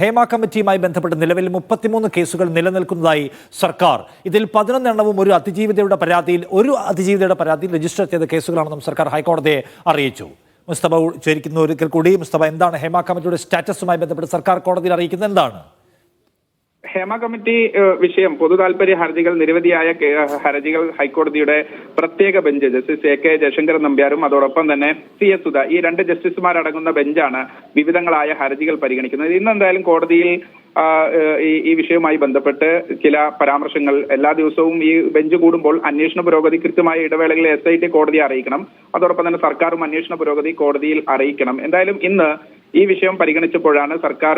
ഹേമ കമ്മിറ്റിയുമായി ബന്ധപ്പെട്ട് നിലവിൽ 33 കേസുകൾ നിലനിൽക്കുന്നതായി സർക്കാർ. ഇതിൽ 11 എണ്ണവും ഒരു അതിജീവിതയുടെ പരാതിയിൽ രജിസ്റ്റർ ചെയ്ത കേസുകളാണെന്നും സർക്കാർ ഹൈക്കോടതിയെ അറിയിച്ചു. മുസ്തഫ ചേരിക്കുന്ന ഒരിക്കൽ കൂടി. മുസ്തഫ, എന്താണ് ഹേമ കമ്മിറ്റിയുടെ സ്റ്റാറ്റസുമായി ബന്ധപ്പെട്ട് സർക്കാർ കോടതിയിൽ അറിയിക്കുന്നത്? എന്താണ് ഹേമ കമ്മിറ്റി വിഷയം? പൊതു താൽപര്യ ഹർജികൾ, നിരവധിയായ ഹർജികൾ ഹൈക്കോടതിയുടെ പ്രത്യേക ബെഞ്ച് ജസ്റ്റിസ് AK ജയശങ്കരൻ നമ്പ്യാരും അതോടൊപ്പം തന്നെ CS സുധ, ഈ 2 ജസ്റ്റിസുമാരടങ്ങുന്ന ബെഞ്ചാണ് വിവിധങ്ങളായ ഹർജികൾ പരിഗണിക്കുന്നത്. ഇന്ന് എന്തായാലും കോടതിയിൽ ഈ വിഷയവുമായി ബന്ധപ്പെട്ട് ചില പരാമർശങ്ങൾ, എല്ലാ ദിവസവും ഈ ബെഞ്ച് കൂടുമ്പോൾ അന്വേഷണ പുരോഗതി കൃത്യമായ ഇടവേളകളിൽ SIT കോടതിയെ അറിയിക്കണം. അതോടൊപ്പം തന്നെ സർക്കാരും അന്വേഷണ പുരോഗതി കോടതിയിൽ അറിയിക്കണം. എന്തായാലും ഇന്ന് ഈ വിഷയം പരിഗണിച്ചപ്പോഴാണ് സർക്കാർ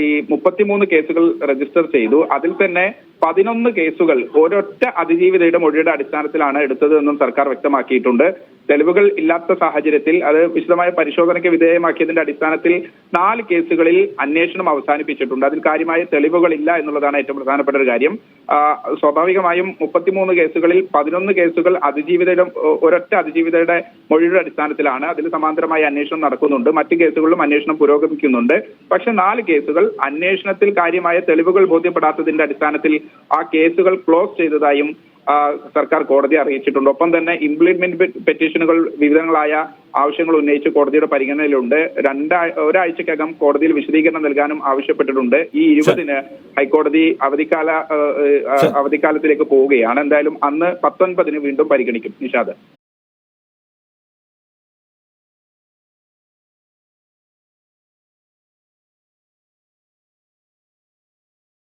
ഈ 33 കേസുകൾ രജിസ്റ്റർ ചെയ്തു. അതിൽ തന്നെ 11 കേസുകൾ ഒരൊറ്റ അതിജീവിതയുടെ മൊഴിയുടെ അടിസ്ഥാനത്തിലാണ് എടുത്തത് എന്നും സർക്കാർ വ്യക്തമാക്കിയിട്ടുണ്ട്. തെളിവുകൾ ഇല്ലാത്ത സാഹചര്യത്തിൽ അത് വിശദമായ പരിശോധനയ്ക്ക് വിധേയമാക്കിയതിന്റെ അടിസ്ഥാനത്തിൽ 4 കേസുകളിൽ അന്വേഷണം അവസാനിപ്പിച്ചിട്ടുണ്ട്. അതിൽ കാര്യമായ തെളിവുകളില്ല എന്നുള്ളതാണ് ഏറ്റവും പ്രധാനപ്പെട്ട ഒരു കാര്യം. സ്വാഭാവികമായും 33 കേസുകളിൽ 11 കേസുകൾ ഒരൊറ്റ അതിജീവിതയുടെ മൊഴിയുടെ അടിസ്ഥാനത്തിലാണ്. അതിൽ സമാന്തരമായ അന്വേഷണം നടക്കുന്നുണ്ട്. മറ്റു കേസുകളിലും അന്വേഷണം പുരോഗമിക്കുന്നുണ്ട്. പക്ഷെ 4 കേസുകൾ അന്വേഷണത്തിൽ കാര്യമായ തെളിവുകൾ ബോധ്യപ്പെടാത്തതിന്റെ അടിസ്ഥാനത്തിൽ ആ കേസുകൾ ക്ലോസ് ചെയ്തതായും സർക്കാർ കോടതിയെ അറിയിച്ചിട്ടുണ്ട്. ഒപ്പം തന്നെ ഇംപ്ലിമെന്റ് പെറ്റീഷനുകൾ, വിവിധങ്ങളായ ആവശ്യങ്ങൾ ഉന്നയിച്ച് കോടതിയുടെ പരിഗണനയിലുണ്ട്. ഒരാഴ്ചക്കകം കോടതിയിൽ വിശദീകരണം നൽകാനും ആവശ്യപ്പെട്ടിട്ടുണ്ട്. ഈ 20-ന് ഹൈക്കോടതി അവധിക്കാലത്തിലേക്ക് പോവുകയാണ്. എന്തായാലും അന്ന് 19-ന് വീണ്ടും പരിഗണിക്കും. നിഷാദ്.